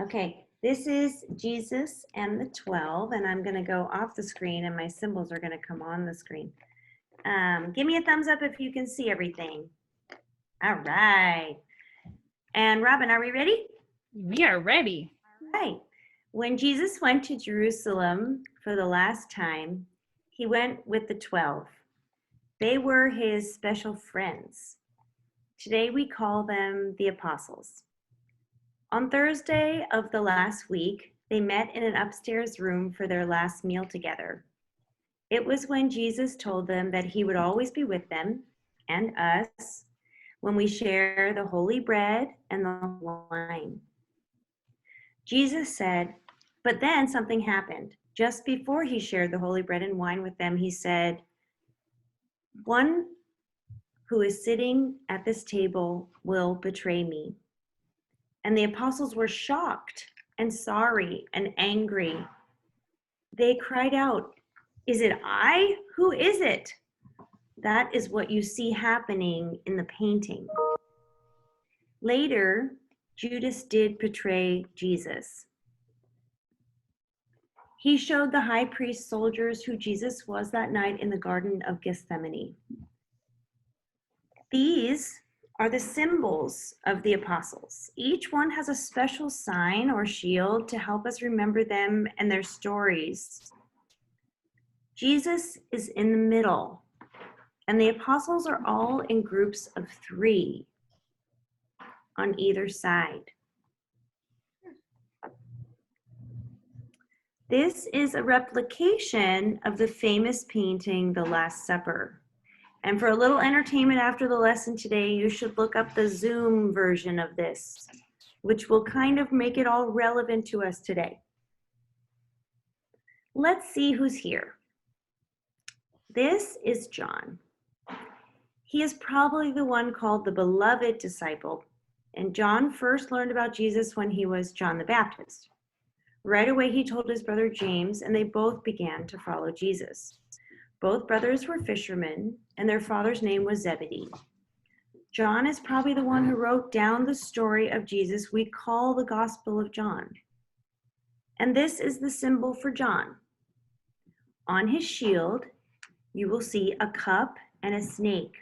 Okay, this is Jesus and the 12, and I'm going to go off the screen and my symbols are going to come on the screen. Give me a thumbs up if you can see everything. All right. And Robin, are we ready? We are ready. All right. When Jesus went to Jerusalem for the last time, he went with the 12. They were his special friends. Today we call them the apostles. On Thursday of the last week, they met in an upstairs room for their last meal together. It was when Jesus told them that he would always be with them and us when we share the holy bread and the wine. Jesus said, but then something happened. Just before he shared the holy bread and wine with them, he said, one who is sitting at this table will betray me. And the apostles were shocked and sorry and angry. They cried out, is it I? Who is it? That is what you see happening in the painting. Later, Judas did betray Jesus. He showed the high priest soldiers who Jesus was that night in the Garden of Gethsemane. These are the symbols of the apostles. Each one has a special sign or shield to help us remember them and their stories. Jesus is in the middle, and the apostles are all in groups of 3 on either side. This is a replication of the famous painting, The Last Supper. And for a little entertainment after the lesson today, you should look up the Zoom version of this, which will kind of make it all relevant to us today. Let's see who's here. This is John. He is probably the one called the beloved disciple, and John first learned about Jesus when he was John the Baptist. Right away, he told his brother James, and they both began to follow Jesus. Both brothers were fishermen, and their father's name was Zebedee. John is probably the one who wrote down the story of Jesus we call the Gospel of John. And this is the symbol for John. On his shield, you will see a cup and a snake.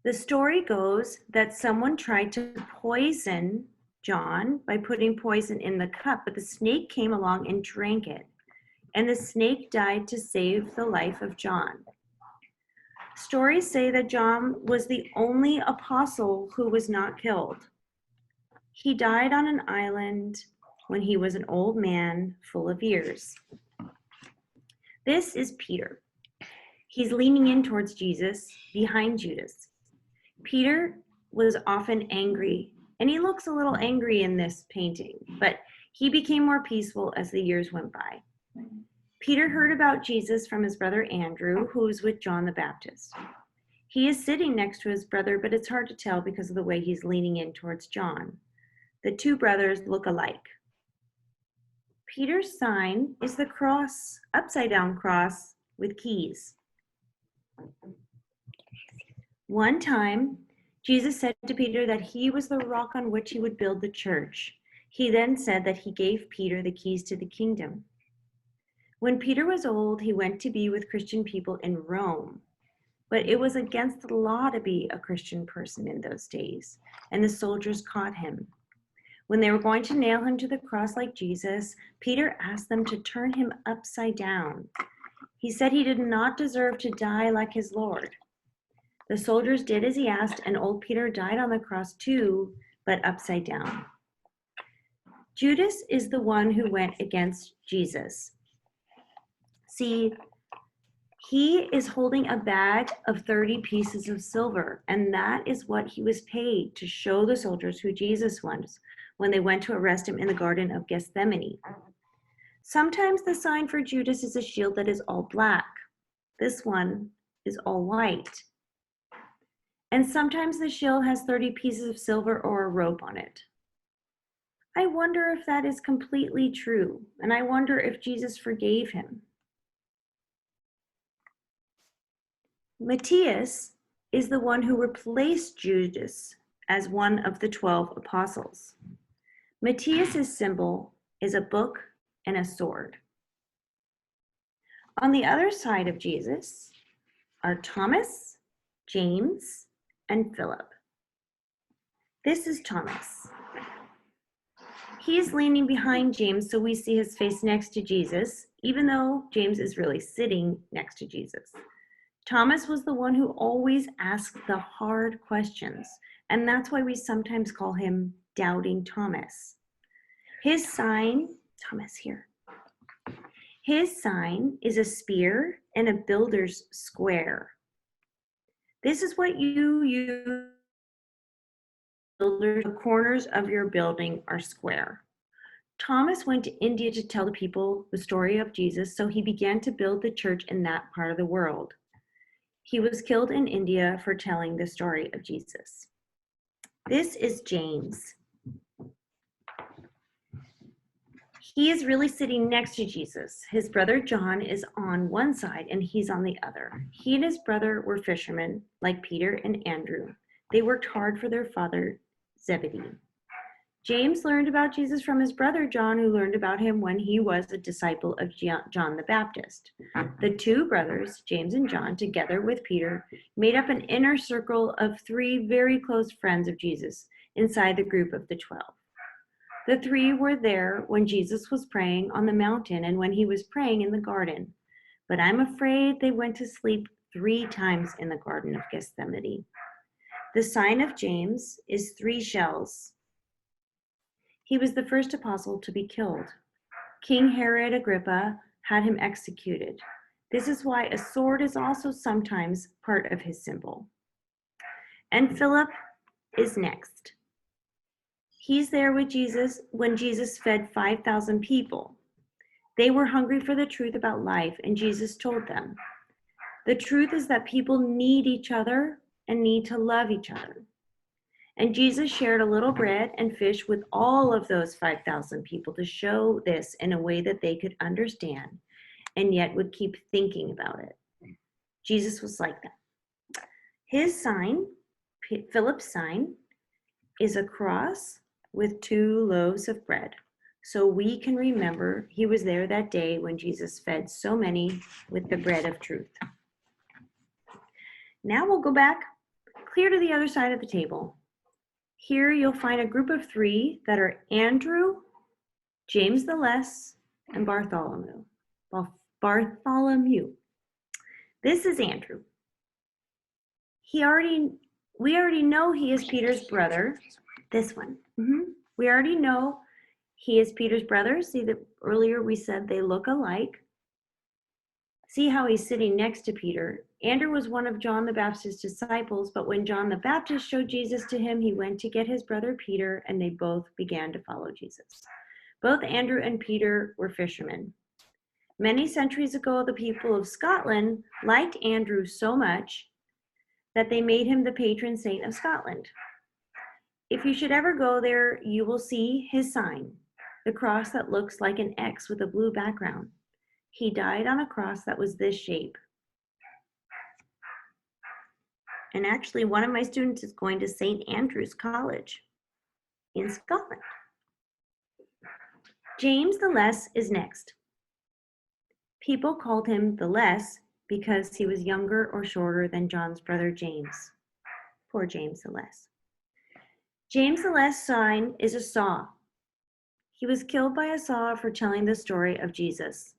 The story goes that someone tried to poison John by putting poison in the cup, but the snake came along and drank it. And the snake died to save the life of John. Stories say that John was the only apostle who was not killed. He died on an island when he was an old man full of years. This is Peter. He's leaning in towards Jesus behind Judas. Peter was often angry, and he looks a little angry in this painting, but he became more peaceful as the years went by. Peter heard about Jesus from his brother Andrew, who was with John the Baptist. He is sitting next to his brother, but it's hard to tell because of the way he's leaning in towards John. The 2 brothers look alike. Peter's sign is the cross, upside down cross with keys. One time, Jesus said to Peter that he was the rock on which he would build the church. He then said that he gave Peter the keys to the kingdom. When Peter was old, he went to be with Christian people in Rome. But it was against the law to be a Christian person in those days, and the soldiers caught him. When they were going to nail him to the cross like Jesus, Peter asked them to turn him upside down. He said he did not deserve to die like his Lord. The soldiers did as he asked, and old Peter died on the cross too, but upside down. Judas is the one who went against Jesus. See, he is holding a bag of 30 pieces of silver, and that is what he was paid to show the soldiers who Jesus was when they went to arrest him in the Garden of Gethsemane. Sometimes the sign for Judas is a shield that is all black. This one is all white. And sometimes the shield has 30 pieces of silver or a rope on it. I wonder if that is completely true, and I wonder if Jesus forgave him. Matthias is the one who replaced Judas as one of the 12 apostles. Matthias's symbol is a book and a sword. On the other side of Jesus are Thomas, James, and Philip. This is Thomas. He is leaning behind James, so we see his face next to Jesus, even though James is really sitting next to Jesus. Thomas was the one who always asked the hard questions, and that's why we sometimes call him Doubting Thomas. His sign, Thomas here. His sign is a spear and a builder's square. This is what you use. The corners of your building are square. Thomas went to India to tell the people the story of Jesus, so he began to build the church in that part of the world. He was killed in India for telling the story of Jesus. This is James. He is really sitting next to Jesus. His brother John is on one side and he's on the other. He and his brother were fishermen, like Peter and Andrew. They worked hard for their father, Zebedee. James learned about Jesus from his brother John, who learned about him when he was a disciple of John the Baptist. The two brothers, James and John, together with Peter, made up an inner circle of 3 very close friends of Jesus inside the group of the 12. The 3 were there when Jesus was praying on the mountain and when he was praying in the garden. But I'm afraid they went to sleep 3 times in the Garden of Gethsemane. The sign of James is 3 shells. He was the first apostle to be killed. King Herod Agrippa had him executed. This is why a sword is also sometimes part of his symbol. And Philip is next. He's there with Jesus when Jesus fed 5,000 people. They were hungry for the truth about life, and Jesus told them, the truth is that people need each other and need to love each other. And Jesus shared a little bread and fish with all of those 5,000 people to show this in a way that they could understand and yet would keep thinking about it. Jesus was like that. His sign, Philip's sign, is a cross with 2 loaves of bread. So we can remember he was there that day when Jesus fed so many with the bread of truth. Now we'll go back clear to the other side of the table. Here you'll find a group of 3 that are Andrew, James the Less, and Bartholomew. Bartholomew. This is Andrew. We already know he is Peter's brother. This one. We already know he is Peter's brother. See that earlier we said they look alike. See how he's sitting next to Peter. Andrew was one of John the Baptist's disciples, but when John the Baptist showed Jesus to him, he went to get his brother Peter, and they both began to follow Jesus. Both Andrew and Peter were fishermen. Many centuries ago, the people of Scotland liked Andrew so much that they made him the patron saint of Scotland. If you should ever go there, you will see his sign, the cross that looks like an X with a blue background. He died on a cross that was this shape. And actually, one of my students is going to St. Andrew's College in Scotland. James the Less is next. People called him the Less because he was younger or shorter than John's brother James. Poor James the Less. James the Less sign is a saw. He was killed by a saw for telling the story of Jesus.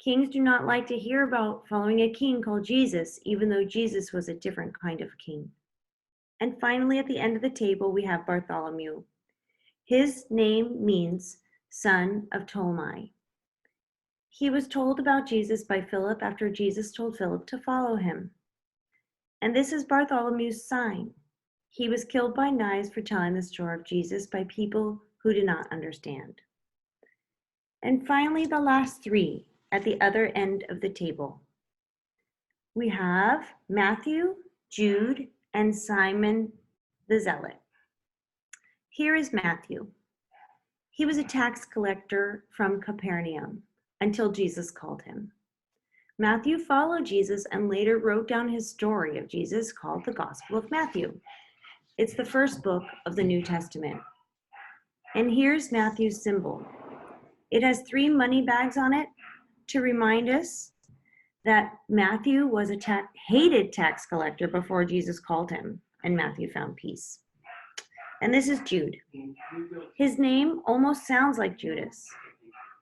Kings do not like to hear about following a king called Jesus, even though Jesus was a different kind of king. And finally, at the end of the table, we have Bartholomew. His name means son of Ptolemy. He was told about Jesus by Philip after Jesus told Philip to follow him. And this is Bartholomew's sign. He was killed by knives for telling the story of Jesus by people who did not understand. And finally, the last 3 at the other end of the table. We have Matthew, Jude, and Simon the Zealot. Here is Matthew. He was a tax collector from Capernaum until Jesus called him. Matthew followed Jesus and later wrote down his story of Jesus called the Gospel of Matthew. It's the first book of the New Testament. And here's Matthew's symbol. It has 3 money bags on it to remind us that Matthew was a hated tax collector before Jesus called him, and Matthew found peace. And this is Jude. His name almost sounds like Judas.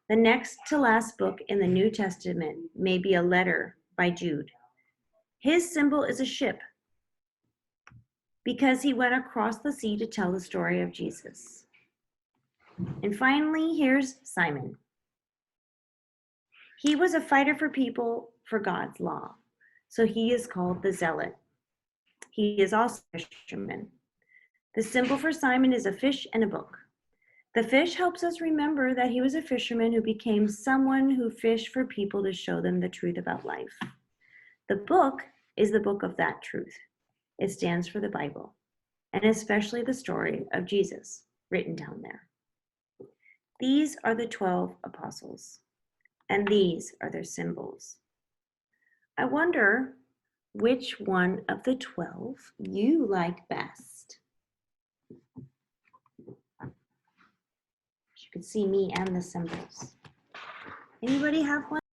The next to last book in the New Testament may be a letter by Jude. His symbol is a ship because he went across the sea to tell the story of Jesus. And finally, here's Simon. He was a fighter for people for God's law, so he is called the Zealot. He is also a fisherman. The symbol for Simon is a fish and a book. The fish helps us remember that he was a fisherman who became someone who fished for people to show them the truth about life. The book is the book of that truth. It stands for the Bible, and especially the story of Jesus written down there. These are the 12 apostles, and these are their symbols. I wonder which one of the 12 you like best. You can see me and the symbols. Anybody have one?